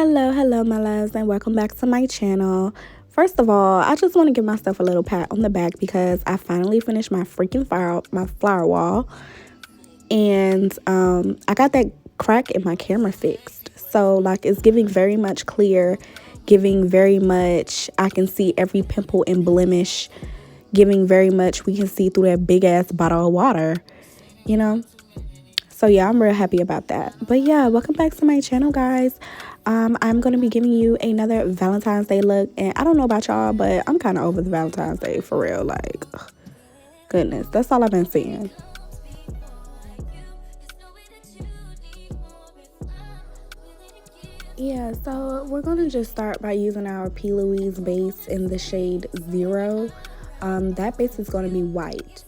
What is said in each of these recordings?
Hello, my loves, and welcome back to my channel. First of all, I just want to give myself a little pat on the back because I finally finished my freaking flower wall, and I got that crack in my camera fixed. So like it's giving very much clear, giving very much I can see every pimple and blemish, giving very much we can see through that big ass bottle of water, you know. So yeah, I'm real happy about that. But yeah, welcome back to my channel, guys. I'm going to be giving you another Valentine's Day look. And I don't know about y'all, but I'm kind of over the Valentine's Day for real. Like, ugh, goodness, that's all I've been seeing. Yeah, so we're going to just start by using our P. Louise base in the shade 0. That base is going to be white.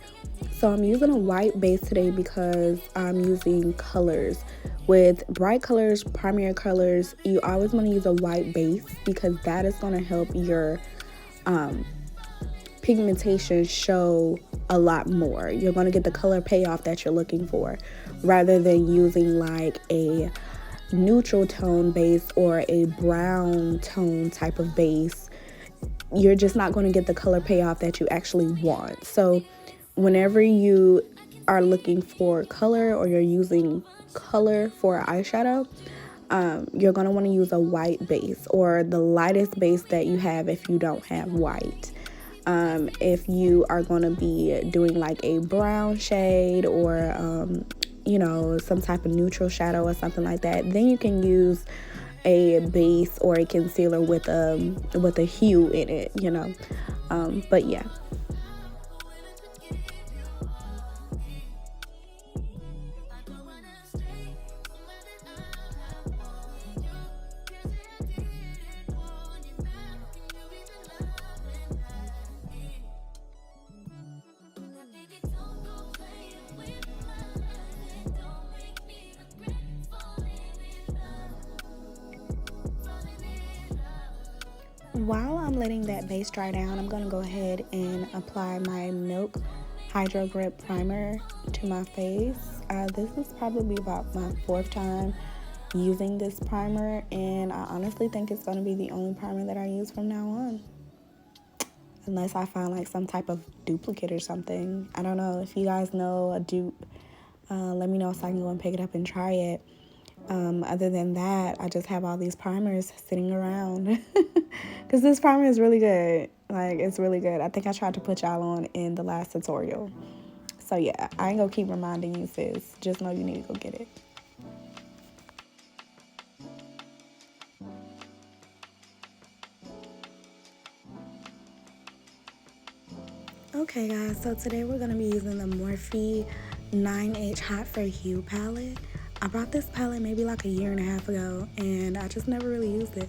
So I'm using a white base today because I'm using colors. With bright colors, primary colors, you always want to use a white base because that is going to help your pigmentation show a lot more. You're going to get the color payoff that you're looking for rather than using like a neutral tone base or a brown tone type of base. You're just not going to get the color payoff that you actually want. So whenever you are looking for color or you're using color for eyeshadow, you're going to want to use a white base or the lightest base that you have if you don't have white. If you are going to be doing like a brown shade or you know, some type of neutral shadow or something like that, then you can use a base or a concealer with a hue in it, you know. But yeah. While I'm letting that base dry down, I'm going to go ahead and apply my Milk Hydro Grip Primer to my face. This is probably about my 4th time using this primer, and I honestly think it's going to be the only primer that I use from now on. Unless I find like some type of duplicate or something. I don't know. If you guys know a dupe, let me know so I can go and pick it up and try it. Other than that, I just have all these primers sitting around because this primer is really good. Like, it's really good. I think I tried to put y'all on in the last tutorial. So yeah, I ain't gonna keep reminding you, sis. Just know you need to go get it. Okay guys, so today we're gonna be using the Morphe 9H Hot for You palette. I bought this palette maybe like a year and a half ago, and I just never really used it.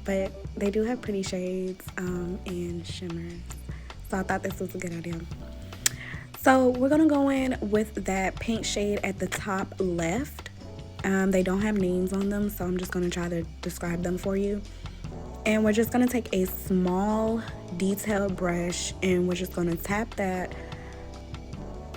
But they do have pretty shades and shimmers, so I thought this was a good idea. So we're gonna go in with that pink shade at the top left. They don't have names on them, so I'm just gonna try to describe them for you. And we're just gonna take a small detailed brush and we're just gonna tap that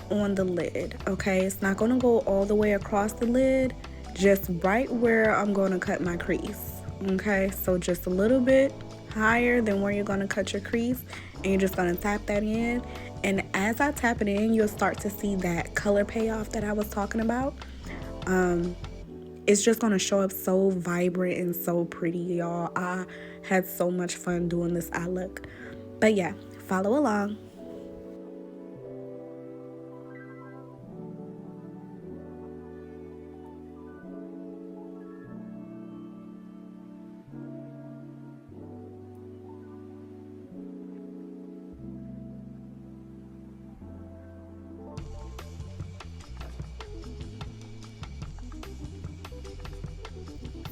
on the lid. Okay, it's not gonna go all the way across the lid, just right where I'm gonna cut my crease. Okay, so just a little bit higher than where you're gonna cut your crease, and you're just gonna tap that in. And as I tap it in, you'll start to see that color payoff that I was talking about. It's just gonna show up so vibrant and so pretty, y'all. I had so much fun doing this eye look. But yeah, follow along.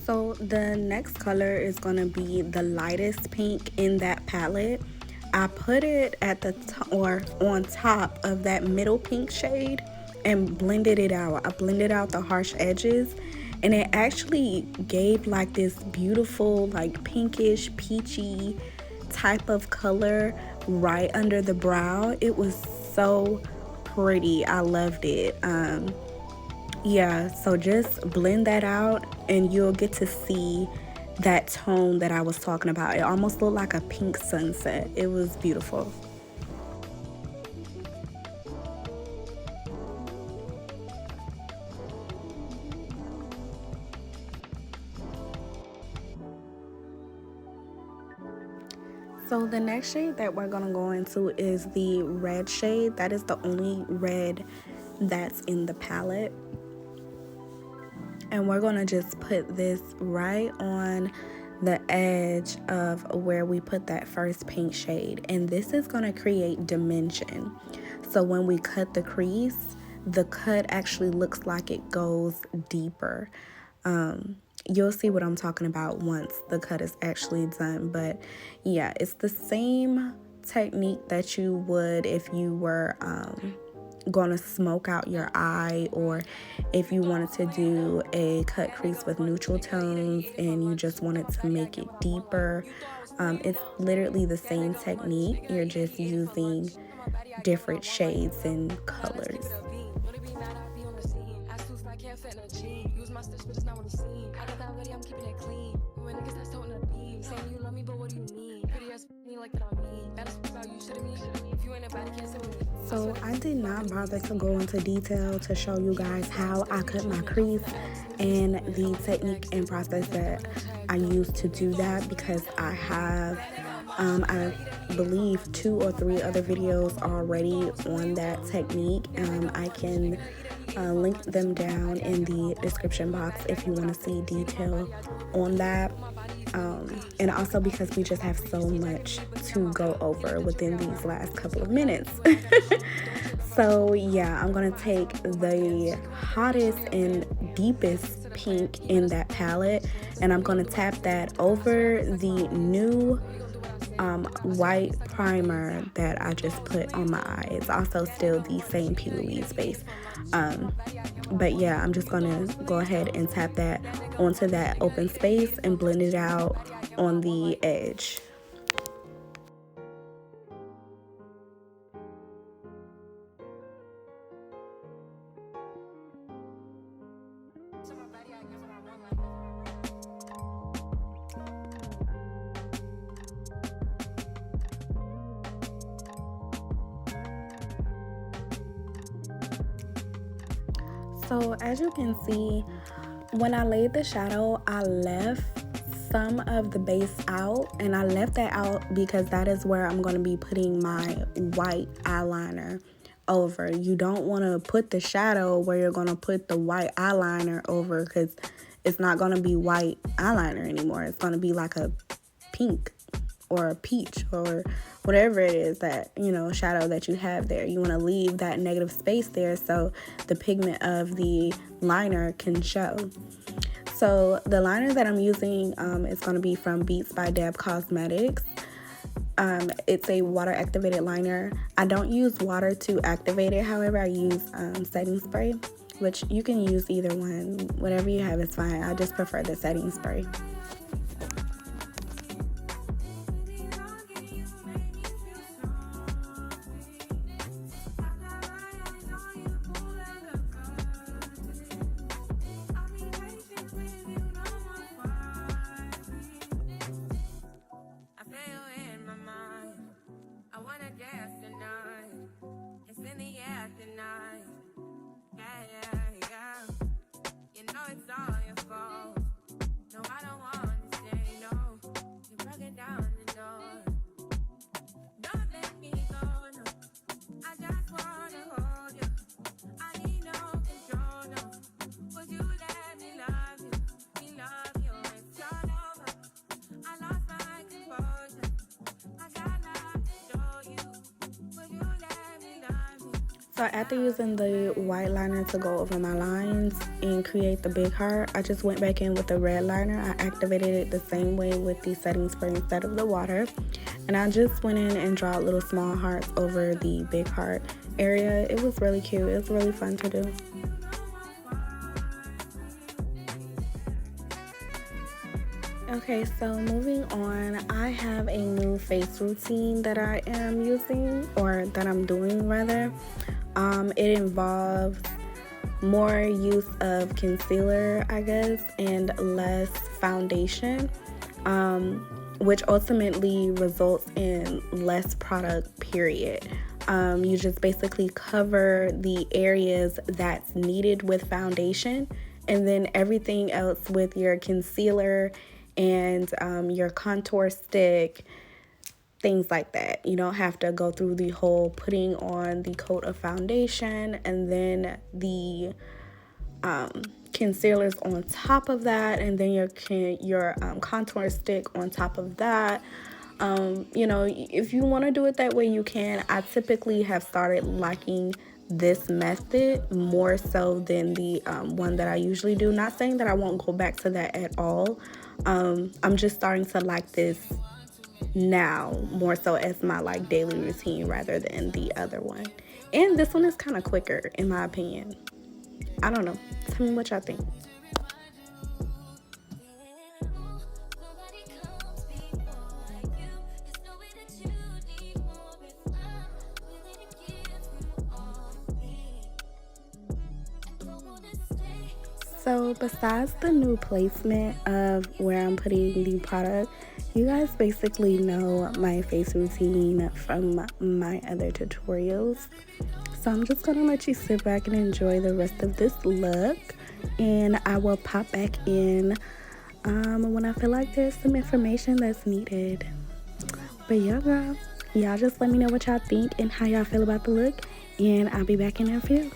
So the next color is going to be the lightest pink in that palette. I put it at the or on top of that middle pink shade and blended it out. I blended out the harsh edges, and it actually gave like this beautiful like pinkish peachy type of color right under the brow. It was so pretty. I loved it. Yeah, so just blend that out and you'll get to see that tone that I was talking about. It almost looked like a pink sunset. It was beautiful. So the next shade that we're gonna go into is the red shade. That is the only red that's in the palette. And we're gonna just put this right on the edge of where we put that first pink shade. And this is gonna create dimension. So when we cut the crease, the cut actually looks like it goes deeper. You'll see what I'm talking about once the cut is actually done. But yeah, it's the same technique that you would if you were going to smoke out your eye, or if you wanted to do a cut crease with neutral tones and you just wanted to make it deeper. It's literally the same technique. You're just using different shades and colors. So I did not bother to go into detail to show you guys how I cut my crease and the technique and process that I use to do that, because I have I believe 2 or 3 other videos already on that technique. I can link them down in the description box if you want to see detail on that. And also because we just have so much to go over within these last couple of minutes. So yeah, I'm gonna take the hottest and deepest pink in that palette, and I'm gonna tap that over the new white primer that I just put on my eye. It's also still the same P. Louise base. But yeah, I'm just gonna go ahead and tap that onto that open space and blend it out on the edge. So as you can see, when I laid the shadow, I left some of the base out, and I left that out because that is where I'm going to be putting my white eyeliner over. You don't want to put the shadow where you're going to put the white eyeliner over, because it's not going to be white eyeliner anymore. It's going to be like a pink or a peach or whatever it is that, you know, shadow that you have there. You want to leave that negative space there so the pigment of the liner can show. So the liner that I'm using is going to be from Beats by Deb Cosmetics. It's a water activated liner. I don't use water to activate it. However, I use setting spray, which you can use either one. Whatever you have is fine. I just prefer the setting spray. So after using the white liner to go over my lines and create the big heart, I just went back in with the red liner. I activated it the same way with the setting spray instead of the water. And I just went in and draw little small hearts over the big heart area. It was really cute. It was really fun to do. Okay, so moving on, I have a new face routine that I am using, or that I'm doing rather. It involves more use of concealer, I guess, and less foundation, which ultimately results in less product, period. You just basically cover the areas that's needed with foundation, and then everything else with your concealer and your contour stick, things like that. You don't have to go through the whole putting on the coat of foundation and then the concealers on top of that, and then your contour stick on top of that. If you want to do it that way, you can. I typically have started liking this method more so than the one that I usually do. Not saying that I won't go back to that at all. I'm just starting to like this now more so as my like daily routine rather than the other one. And this one is kind of quicker in my opinion. I don't know. Tell me what y'all think. So besides the new placement of where I'm putting the product, you guys basically know my face routine from my other tutorials. So I'm just gonna let you sit back and enjoy the rest of this look, and I will pop back in when I feel like there's some information that's needed. But yeah, girl, y'all just let me know what y'all think and how y'all feel about the look, and I'll be back in a few.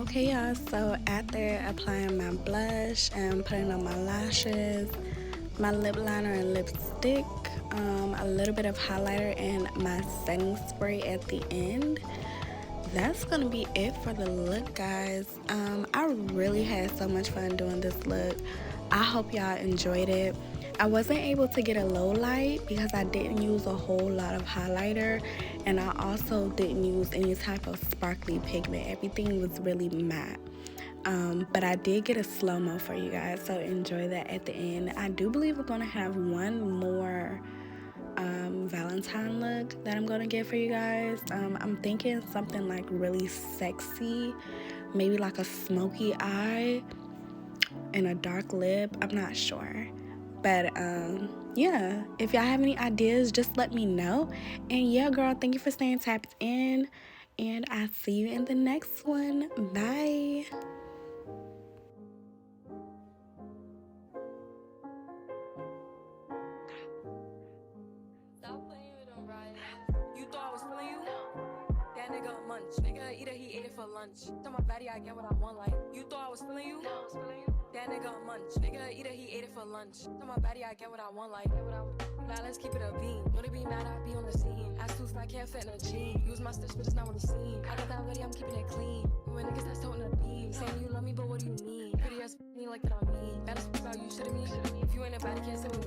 Okay, y'all, so after applying my blush and putting on my lashes, my lip liner and lipstick, a little bit of highlighter and my setting spray at the end, that's gonna be it for the look, guys. I really had so much fun doing this look. I hope y'all enjoyed it. I wasn't able to get a low light because I didn't use a whole lot of highlighter, and I also didn't use any type of sparkly pigment. Everything was really matte. But I did get a slow-mo for you guys, so enjoy that at the end. I do believe we're gonna have one more Valentine look that I'm gonna get for you guys. I'm thinking something like really sexy, maybe like a smoky eye and a dark lip. I'm not sure, but yeah, if y'all have any ideas, just let me know. And yeah, girl, thank you for staying tapped in, and I'll see you in the next one. Bye. You thought I was feeling you? That nigga a munch. Nigga eat it, he ate it for lunch. Tell my baddie I get what I want, like. You thought I was feeling you? That nigga a munch. Nigga eat it, he ate it for lunch. Tell my baddie I get what I want, like. Now let's keep it a beam. Know they be mad, I be on the scene. Ass too fat, can't fit in a jean. Use my stitch, but it's not what it's seen. I got that ready, I'm keeping it clean. When niggas that's toting the beam. Saying you love me, but what do you mean? Pretty ass me like that on me. Baddest about you, should've me. If you ain't a baddie, can't sit with me.